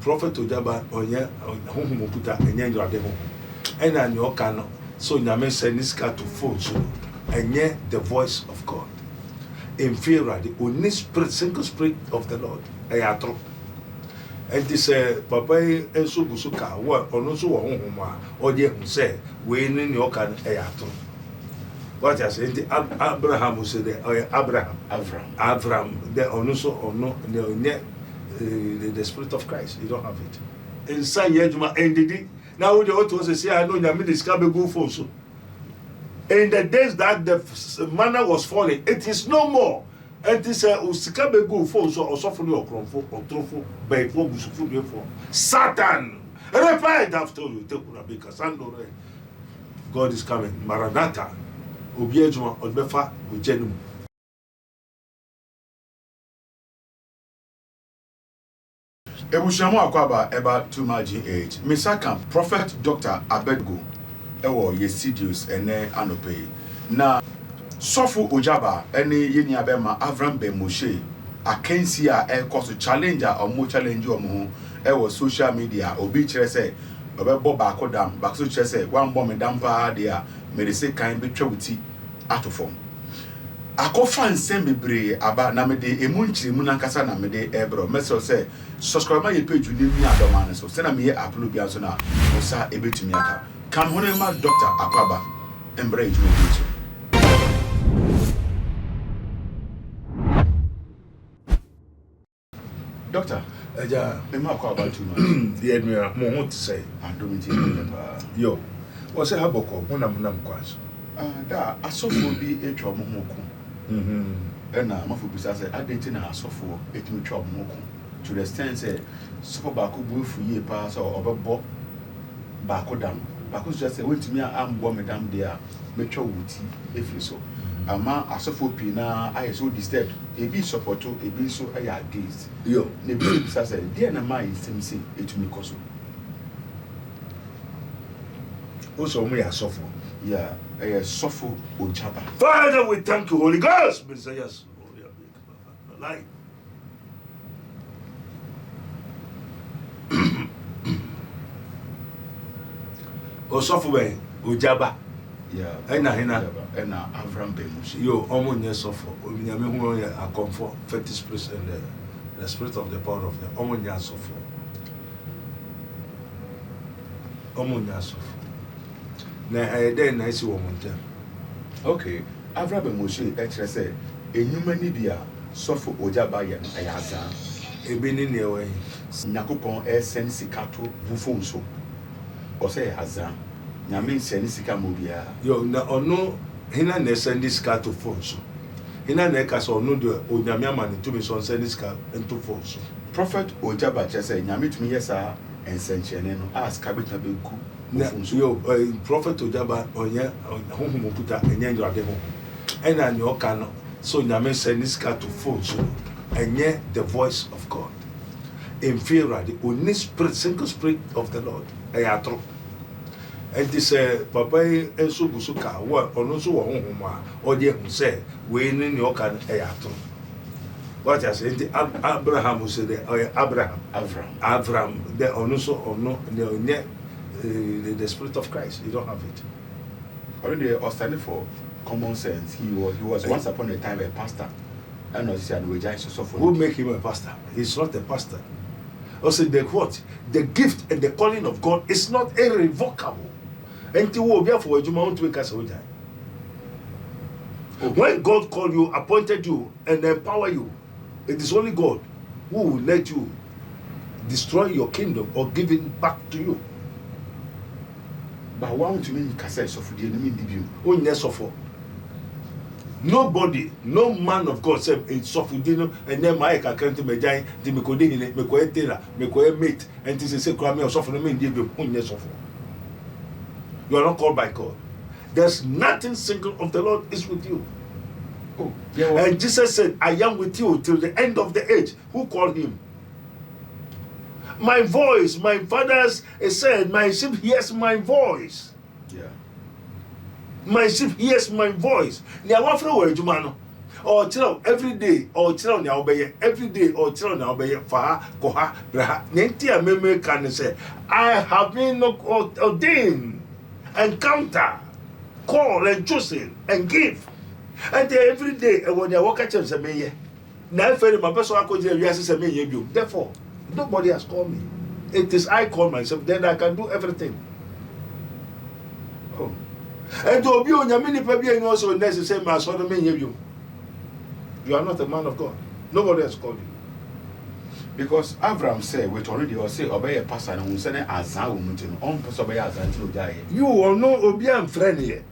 prophet Ogyaba onye honhom puta enye nrade ho ena nyo ka so nyame send this car to phone so enye the voice of God in fear the only spirit single spirit of the Lord ayatro and this papa enso busuka wa ono so honhom a ode hu say we ni nyo ka ayatro. What I say, Abraham said, Abraham, the the spirit of Christ. You don't have it. Inside Yejuma ended. Now the author say, I know you this can be good for so. In the days that the manna was falling, it is no more. And this usikabe good for so or suffer your crumful or truthful by for Satan. Repent after you take because God is coming. Maranatha. Obyejuma odbefa ojenum. Ebushamu Ogyaba eba 2G8. Misaka Prophet Dr. Abednego ewo ye studios ene anope. Na Sofu Ogyaba ene yeni abema Avram Ben Moshe akensi a ekoso challenger omo challenge omo ewo social media obi kire se obebo baako dam baako kire se wan bom dam pa de a me se kan betwa wuti atofom akofa nsem bebre aba na me de emu nchiremu nankasa na me de ebro message say subscribe my page ni mi adoma ne so se na me upload bia so na osa ebetumi aka kan hone ma Dr. Ogyaba embre eju so Doctor Eja me ma Ogyaba too much the enemy mo want to say adomiti yo o say aboko mo na kwaso da asofo bi etwa mo hoku ena mafo bisa say adenti na asofo etimi twa mo hoku to the extent say sofo baako bu efuye pa so obebo baako dam baako just say wetimi ambo medam dia metwa wuti efiri so ama asofo pi na aye so disturbed ebi support ebi so aya against yo ne bi bisa say dia na mai simsi etimi koso o so mo ya sofo. Yeah, Sofu Ogyaba. Father, we thank you, Holy Ghost. Yes. Like. Sofu Ogyaba. Yeah. Ena. Ena Avram Ben Moshe. Yo, omo nye Sofu. Ominyame hu ya akomfort, fetish place and the spirit of the power of the omo nye Sofu. Omo nye Sofu. Na then na isi wo monta. Okay, Avram Ben Moshe ekire say enyuma ni bia Sofu Ogyaba ya ayaza. Ebe ni ne we. Nyakopon send sikato bufon so. O say yaza. Nyame send sika mo bia. Yo na ono hina na send sikato phone so. Hina na ka so ono de onyame amane to me so send sika into phone so. Prophet Ogyaba che say nyame tumi yesa ensenchene no ask kabita be ku. Yo, Prophet Ogyaba onye honhom puta enye nrade ho ena nyo ka no so nyame send this car to phone so enye the voice of God in fear the only spirit single spirit of the Lord ayatro and this papa enso busuka wa ono so wo honhom a ode hu say we ni nyo ka ayatro. What I say Abraham said Abraham the ono so ono ne the spirit of Christ. You don't have it. Already was standing for common sense. He was once upon a time a pastor. And not said who make him a pastor? He's not a pastor. Also the what? The gift and the calling of God is not irrevocable. And to be for a Juma to make us when God called you, appointed you, and empower you, it is only God who will let you destroy your kingdom or give it back to you. But why want to mean cassette of the enemy debut? Oh, yes, of nobody, no man of God said it's Sofudino, and then my can't be dying, the Mecodini, Mecoetera, Mecoe mate, and this is a crime of Sofumi debut. Oh, yes, of you are not called by God. There's nothing single of the Lord is with you. Oh, yeah, and Jesus said, I am with you till the end of the age. Who called him? My voice, my fathers said, my sheep hears my voice. Yeah. My sheep hears my voice. They are one from where Jumano. or chill every day, or chill on your bay every day, or chill on your bay for koha, braha. Nentia meme can say, I have been ordained, encounter, call and choosing and give. And every day, when you walk at church, now my personal coach, therefore, nobody has called me. It is I call myself, then I can do everything. Oh. And to be on your mini and also necessary, my son, you are not a man of God. Nobody has called you. Because Abraham said, "We already or say obey a pastor and we send it as I will on obey as I do die." You will know Obian friend here.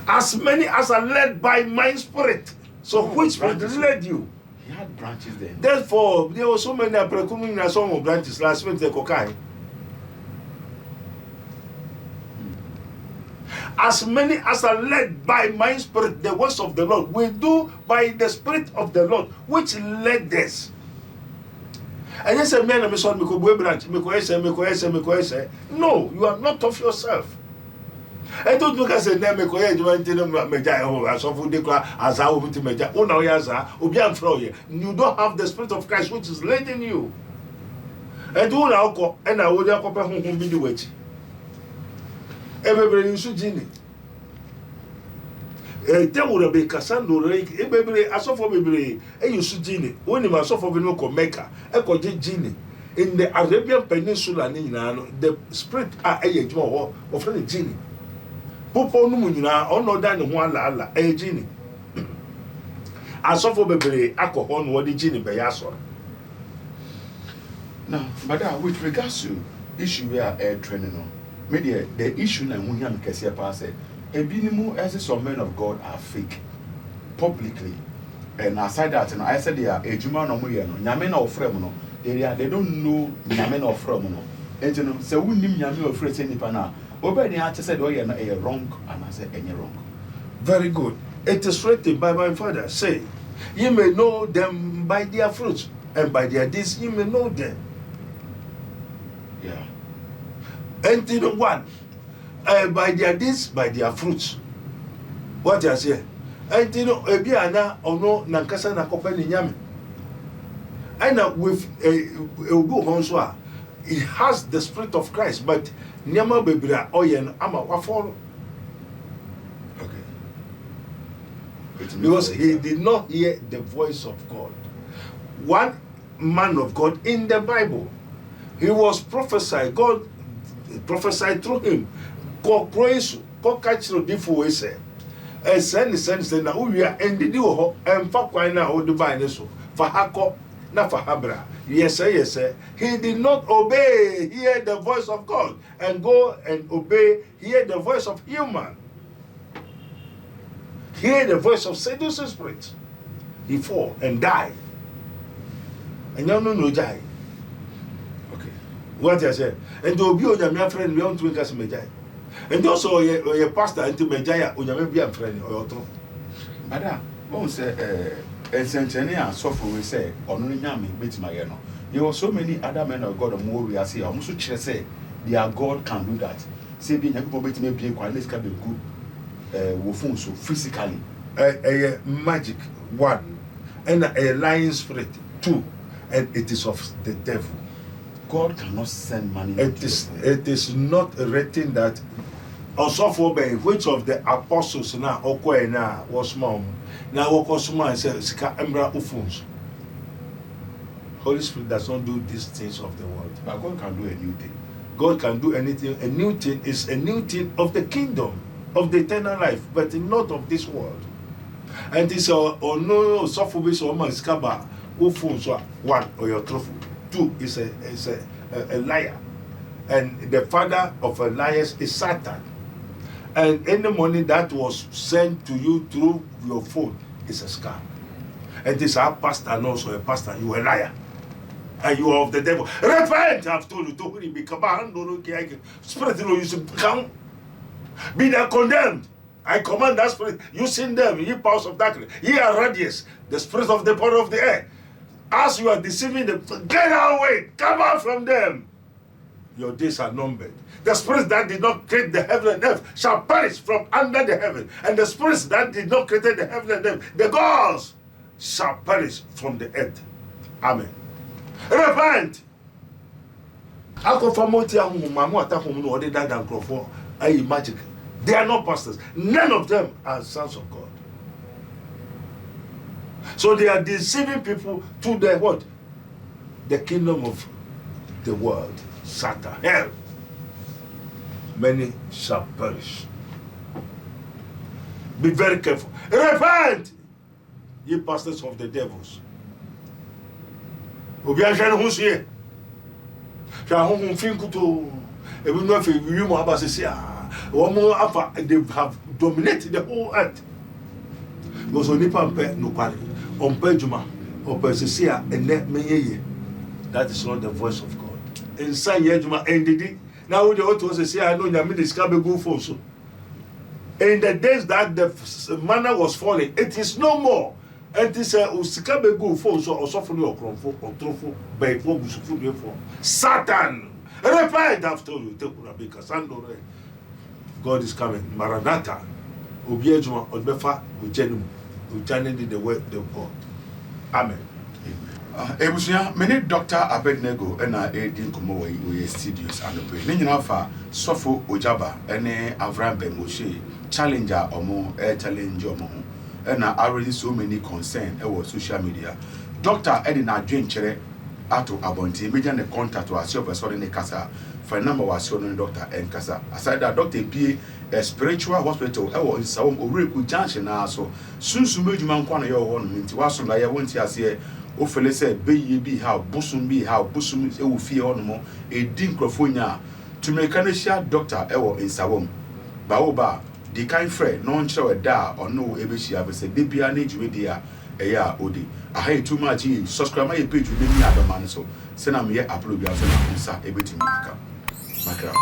As many as are led by my spirit. So which spirit led you? He had branches then. Therefore, there were so many precuming and some branches last week the cocaine. As many as are led by my spirit, the works of the Lord, we do by the spirit of the Lord, which led us. And yes, a man, branch. No, you are not of yourself. I don't look as a name, you don't have the spirit of Christ which is leading you. And do now, and I would have home be the way. Everybody is Gini. There would be Cassandra, everybody, I saw for me, and you should Gini. When you must offer Vinoco Mecca, Echo Gini. In the Arabian Peninsula, the spirit are a more of a Gini. Popo Numuna, or no than one la, a Gini. I saw for baby, alcohol, what the Gini by Yasso. Now, madam, with regards to issue we are air training on. Media, the issue na munya mkesia pa said, ebinimu as some men of God are fake publicly. And aside that, and I said they are ejuma no muya no, nyame na ofrem no. They don't know nyame na ofrem no. And you know, so we nim nyame ofrem say nipa na. Oba dey ati said oh yeah na wrong and I said any wrong. Very good. It is written by my father, say, ye may know them by their fruits, and by their deeds ye may know them. Yeah. And you know what? By their deeds, by their fruits. What you say? And you know, Ebiana or no Nankasa Nakopeni Yami. And with Ubu Honswa, it has the spirit of Christ, but Nyama Bebra Oyen Ama Wafolo. Okay. Because he did not hear the voice of God. One man of God in the Bible, he was prophesied. God prophesied through him. God praise, God catch the different say. And send na we are ended you and for quite now the divine so for Hako na for Habra. Yes, sir. He did not obey, hear the voice of God and go and obey, hear the voice of human. Hear the voice of seducing spirit. He fall and die. And you no die. Okay. What I say? And to be on your friend, we want to make us Mejai. And also, your pastor into Mejaya, on your be a friend or two. Madam, won't say, Centennial software we say, or no yammy, bit my no. There were so many other men of God, more we are saying, almost say, their God can do that. Say, being a good bit may be quite less can be good, so physically. A magic, one, and a lying spirit, two, and it is of the devil. God cannot send money. It is not written that also for which of the apostles now Okoena was mom. Now Okosuma says Sika Embra Ufuns. Holy Spirit does not do these things of the world. But God can do a new thing. God can do anything. A new thing is a new thing of the kingdom, of the eternal life, but not of this world. And this no sophobis or man skaba Ufuns one or your trophy. Two is a liar, and the father of a liar is Satan. And any money that was sent to you through your phone is a scam. And this our pastor and also a pastor, you a liar, and you are of the devil. Repent! I've told you to become spirit you should come. Be thou condemned. I command that spirit, using them, ye powers of darkness, ye are radius, the spirit of the power of the air. As you are deceiving them, get away, come out from them. your days are numbered. The spirits that did not create the heaven and earth shall perish from under the heaven. And the spirits that did not create the heaven and earth, the gods, shall perish from the earth. Amen. Repent. Magic. They are not pastors. None of them are sons of God. So they are deceiving people to the what? The kingdom of the world, Satan, hell. Many shall perish. Be very careful. Repent, ye pastors of the devils. Obianshane husie. Sha honhom finkuto. Ebi no afi wimu abasisi a. Womo afa they have dominated the whole earth. Because onipa mpe no kwale. Ompe juma. Ompe sisi a ene meyeye. That is not the voice of God. Inside yejuma endidi. Now the auto say I know nyame discover go for so. In the days that the manna was falling, it is no more. And this usika be go for so osofo ni okromfo otrofo by for busufu be for Satan. Repent after you take una be kasando. God is coming. Maranatha. Obi ejuma odbefa ujenu ujane the word of God. Amen. Ebusuya many Dr. Abednego na edi komo we studios and be ni nyina fa sofo Ogyaba ene Avram Bemoshe challenger omo challenge omo na already so many concern e social media. Doctor edi na adwen kire ato abonti meja ne contact wa se person ne kasa for number wa se no doctor en kasa aside that doctor be a spiritual hospital e wo nsawom oreku junction na so sunsun medjuma nkwa na ye wo no nti wa so na ye wonti ase o fele say beye bi ha busum e wo fie ho no mo e di nkrofonya to mechanical doctor e wo nsawom ba wo ba di kind friend no nkyere da ono e be hia be say de bia na ejiwe dia e ya odi ahai too much subscribe my page with me adoma so say na me upload bia so na nsa e betimi aka makra